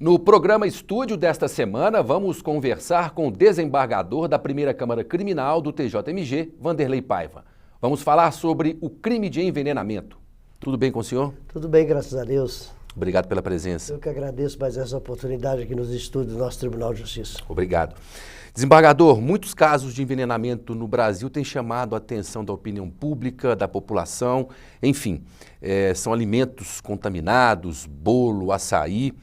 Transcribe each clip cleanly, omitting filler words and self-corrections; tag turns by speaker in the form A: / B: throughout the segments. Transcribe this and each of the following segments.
A: No programa Estúdio desta semana, vamos conversar com o desembargador da Primeira Câmara Criminal do TJMG, Vanderlei Paiva. Vamos falar sobre o crime de envenenamento. Tudo bem com o senhor?
B: Tudo bem, graças a Deus.
A: Obrigado pela presença.
B: Eu que agradeço mais essa oportunidade aqui nos estúdios do nosso Tribunal de Justiça.
A: Obrigado. Desembargador, muitos casos de envenenamento no Brasil têm chamado a atenção da opinião pública, da população, enfim, são alimentos contaminados, bolo, açaí.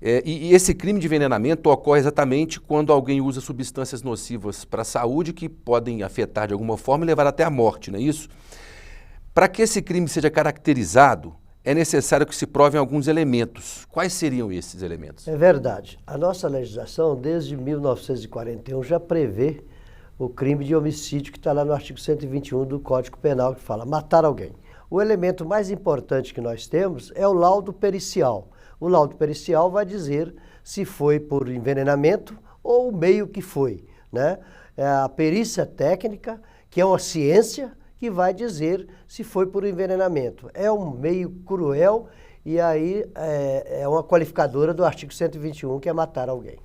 A: E esse crime de envenenamento ocorre exatamente quando alguém usa substâncias nocivas para a saúde que podem afetar de alguma forma e levar até a morte, não é isso? Para que esse crime seja caracterizado, é necessário que se provem alguns elementos. Quais seriam esses elementos?
B: É verdade. A nossa legislação, desde 1941, já prevê o crime de homicídio que está lá no artigo 121 do Código Penal, que fala matar alguém. O elemento mais importante que nós temos é o laudo pericial. O laudo pericial vai dizer se foi por envenenamento ou o meio que foi, né? É a perícia técnica, que é uma ciência, que vai dizer se foi por envenenamento. É um meio cruel e aí é uma qualificadora do artigo 121, que é matar alguém.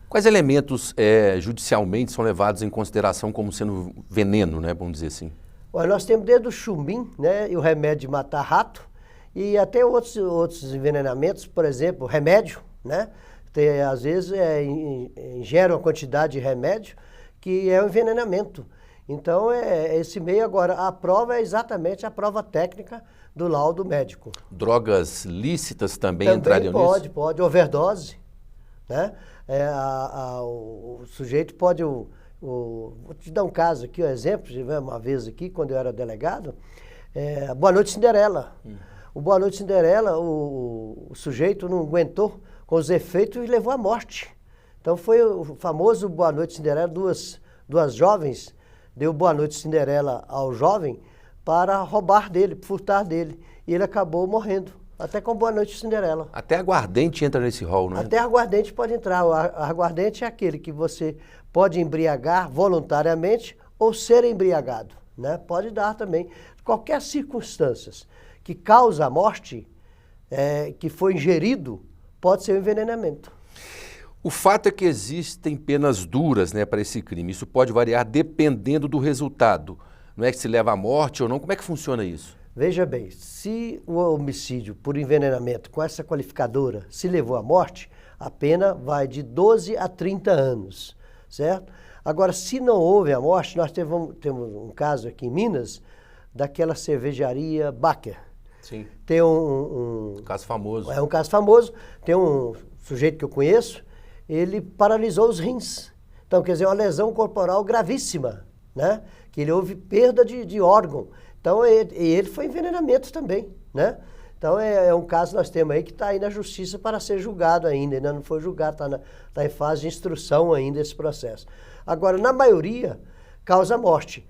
A: Quais elementos judicialmente são levados em consideração como sendo veneno, né? Vamos dizer assim.
B: Olha, nós temos desde o chumbim, né, e o remédio de matar rato, e até outros envenenamentos, por exemplo, remédio, né? Às vezes ingere uma quantidade de remédio que é um envenenamento. Então, esse meio agora, a prova é exatamente a prova técnica do laudo médico.
A: Drogas lícitas também entrariam nisso?
B: Pode, overdose, né? O sujeito pode, vou te dar um caso aqui, um exemplo, uma vez aqui, quando eu era delegado, Boa Noite Cinderela. O Boa Noite Cinderela, o sujeito não aguentou com os efeitos e levou à morte. Então foi o famoso Boa Noite Cinderela, duas jovens, deu Boa Noite Cinderela ao jovem para roubar dele, furtar dele. E ele acabou morrendo, até com Boa Noite Cinderela.
A: Até aguardente entra nesse rol, não é?
B: Até aguardente pode entrar. O aguardente é aquele que você pode embriagar voluntariamente ou ser embriagado, né? Pode dar também. Qualquer circunstância que causa a morte, que foi ingerido, pode ser um envenenamento.
A: O fato é que existem penas duras, né, para esse crime. Isso pode variar dependendo do resultado. Não é que se leva à morte ou não? Como é que funciona isso?
B: Veja bem, se o homicídio por envenenamento com essa qualificadora se levou à morte, a pena vai de 12 a 30 anos, certo? Agora, se não houve a morte, nós temos um caso aqui em Minas, daquela cervejaria Baker.
A: Sim.
B: Tem um
A: caso famoso.
B: É um caso famoso. Tem um sujeito que eu conheço, ele paralisou os rins. Então, quer dizer, uma lesão corporal gravíssima, né? Que ele houve perda de órgão. Então, ele foi envenenamento também, né? Então, é um caso que nós temos aí que está aí na justiça para ser julgado ainda não foi julgado, está em fase de instrução ainda esse processo. Agora, na maioria, causa morte.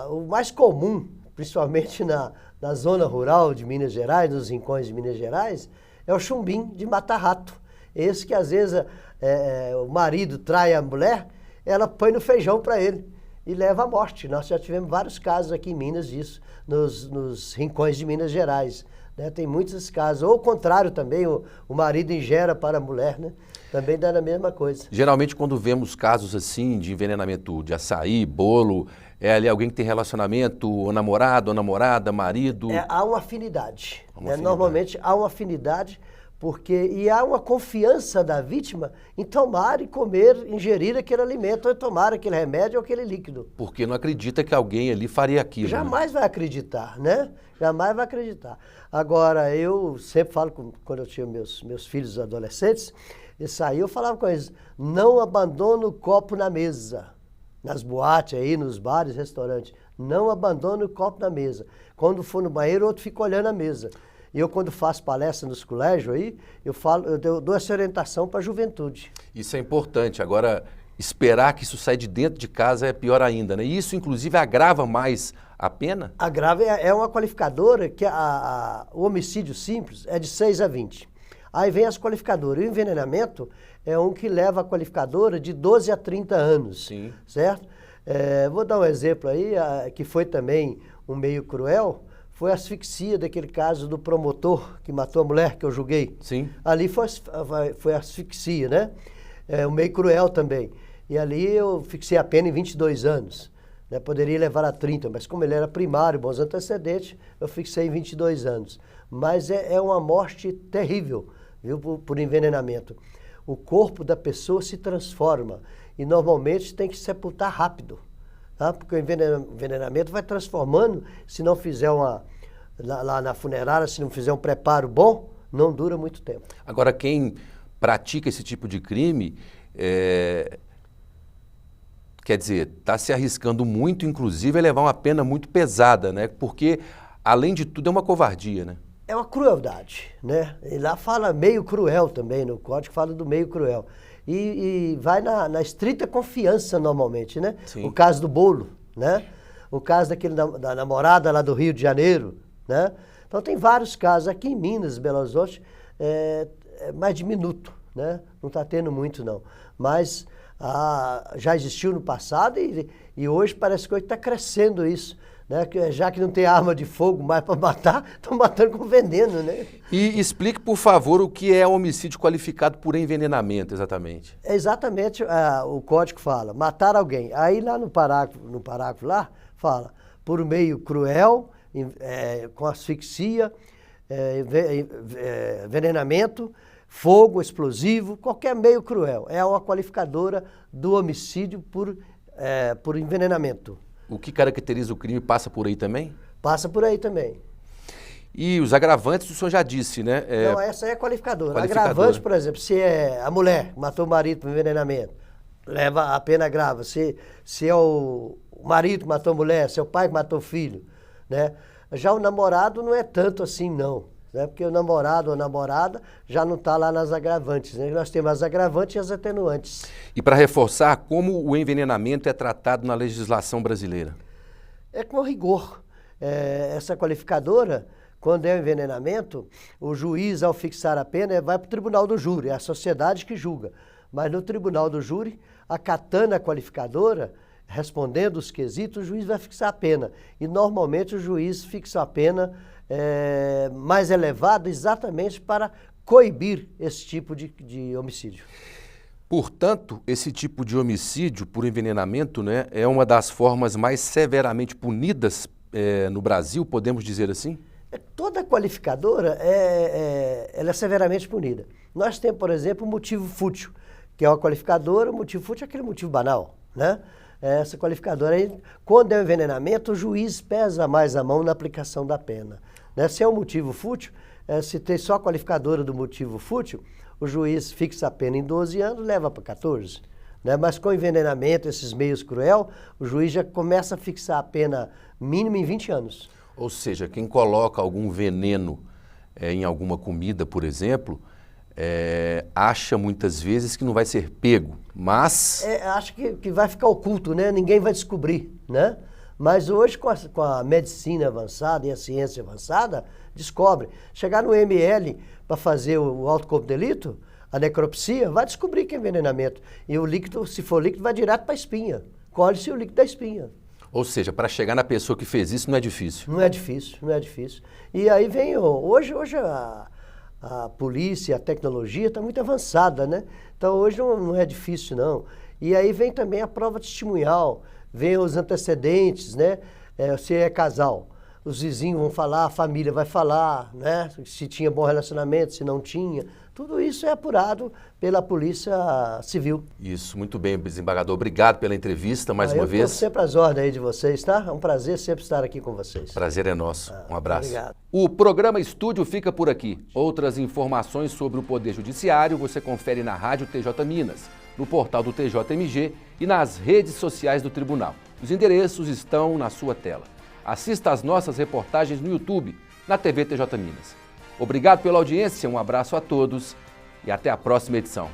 B: O mais comum, principalmente na zona rural de Minas Gerais, nos rincões de Minas Gerais, é o chumbim de matar rato. Esse que às vezes o marido trai a mulher, ela põe no feijão para ele e leva à morte. Nós já tivemos vários casos aqui em Minas disso, nos rincões de Minas Gerais, né? Tem muitos casos. Ou o contrário também, o marido ingera para a mulher, né? Também dá a mesma coisa.
A: Geralmente, quando vemos casos assim de envenenamento de açaí, bolo, é ali alguém que tem relacionamento, ou namorado, ou namorada, marido?
B: Há uma afinidade. Normalmente há uma afinidade, e há uma confiança da vítima em tomar e comer, ingerir aquele alimento, ou tomar aquele remédio ou aquele líquido.
A: Porque não acredita que alguém ali faria aquilo.
B: Jamais vai acreditar, né? Jamais vai acreditar. Agora, eu sempre falo, quando eu tinha meus filhos adolescentes, eu falava com eles, não abandone o copo na mesa. Nas boates aí, nos bares, restaurantes, não abandone o copo na mesa. Quando for no banheiro, o outro fica olhando a mesa. E eu, quando faço palestra nos colégios aí, eu dou essa orientação para a juventude.
A: Isso é importante. Agora, esperar que isso saia de dentro de casa é pior ainda, né? E isso, inclusive, agrava mais a pena?
B: Agrava, é uma qualificadora que o homicídio simples é de 6 a 20. Aí vem as qualificadoras. O envenenamento é um que leva a qualificadora de 12 a 30 anos. Sim. Certo? Vou dar um exemplo aí, que foi também um meio cruel. foi a asfixia daquele caso do promotor que matou a mulher que eu julguei.
A: Sim.
B: Ali foi asfixia, né? É, meio cruel também. E ali eu fixei a pena em 22 anos. Né? Poderia levar a 30, mas como ele era primário, bons antecedentes, eu fixei em 22 anos. Mas é uma morte terrível, viu, por envenenamento. O corpo da pessoa se transforma e normalmente tem que sepultar rápido. Tá? Porque o envenenamento vai transformando, se não fizer lá na funerária, se não fizer um preparo bom, não dura muito tempo.
A: Agora, quem pratica esse tipo de crime, quer dizer, está se arriscando muito, inclusive, a levar uma pena muito pesada, né? Porque, além de tudo, é uma covardia, né?
B: É uma crueldade, né? E lá fala meio cruel também, no código fala do meio cruel. E vai na estrita confiança normalmente, né?
A: Sim.
B: O caso do bolo, né? O caso da namorada lá do Rio de Janeiro, né? Então tem vários casos. Aqui em Minas, Belo Horizonte, é mais diminuto, né? Não está tendo muito não. Mas já existiu no passado e hoje parece que está crescendo isso. Né? Já que não tem arma de fogo mais para matar, estão matando com veneno, né?
A: E explique, por favor, o que é homicídio qualificado por envenenamento, exatamente.
B: É exatamente o código fala, matar alguém. Aí lá no parágrafo lá, fala, por meio cruel, com asfixia, envenenamento, fogo, explosivo, qualquer meio cruel. É uma qualificadora do homicídio por envenenamento.
A: O que caracteriza o crime passa por aí também?
B: Passa por aí também.
A: E os agravantes, o senhor já disse, né?
B: Não, essa aí é qualificadora. Agravante, por exemplo, se é a mulher que matou o marido por envenenamento, leva a pena grave. Se é o marido que matou a mulher, se é o pai que matou o filho, né? Já o namorado não é tanto assim, não. Né? Porque o namorado ou a namorada já não está lá nas agravantes. Né? Nós temos as agravantes e as atenuantes.
A: E para reforçar, como o envenenamento é tratado na legislação brasileira?
B: É com rigor. Essa qualificadora, quando é envenenamento, o juiz, ao fixar a pena, vai para o tribunal do júri, é a sociedade que julga. Mas no tribunal do júri, acatando a qualificadora, respondendo os quesitos, o juiz vai fixar a pena. E normalmente o juiz fixa a pena mais elevada exatamente para coibir esse tipo de homicídio.
A: Portanto, esse tipo de homicídio por envenenamento, né, é uma das formas mais severamente punidas no Brasil, podemos dizer assim?
B: Toda qualificadora ela é severamente punida. Nós temos, por exemplo, o motivo fútil, que é uma qualificadora, o motivo fútil é aquele motivo banal, né? Essa qualificadora aí, quando é um envenenamento, o juiz pesa mais a mão na aplicação da pena. Né? Se é um motivo fútil, se tem só a qualificadora do motivo fútil, o juiz fixa a pena em 12 anos, leva para 14. Né? Mas com envenenamento, esses meios cruel, o juiz já começa a fixar a pena mínima em 20 anos.
A: Ou seja, quem coloca algum veneno em alguma comida, por exemplo, acha muitas vezes que não vai ser pego, mas...
B: acho que vai ficar oculto, né? Ninguém vai descobrir, né? Mas hoje, com a medicina avançada e a ciência avançada, descobre. Chegar no ML para fazer o autocorpo de delito, a necropsia, vai descobrir que é envenenamento. E o líquido, se for líquido, vai direto para a espinha. Colhe-se o líquido da espinha.
A: Ou seja, para chegar na pessoa que fez isso não é difícil.
B: Não é difícil, não é difícil. E aí vem, hoje a polícia, a tecnologia está muito avançada, né? Então hoje não é difícil, não. E aí vem também a prova testemunhal, vem os antecedentes, né? Se é casal, os vizinhos vão falar, a família vai falar, né? Se tinha bom relacionamento, se não tinha. Tudo isso é apurado pela Polícia Civil.
A: Isso, muito bem, desembargador. Obrigado pela entrevista mais uma vez.
B: Eu estou sempre às ordens aí de vocês, tá? É um prazer sempre estar aqui com vocês.
A: Prazer é nosso. Um abraço.
B: Obrigado.
A: O programa Estúdio fica por aqui. Outras informações sobre o Poder Judiciário você confere na Rádio TJ Minas, no portal do TJMG e nas redes sociais do Tribunal. Os endereços estão na sua tela. Assista às nossas reportagens no YouTube, na TV TJ Minas. Obrigado pela audiência, um abraço a todos e até a próxima edição.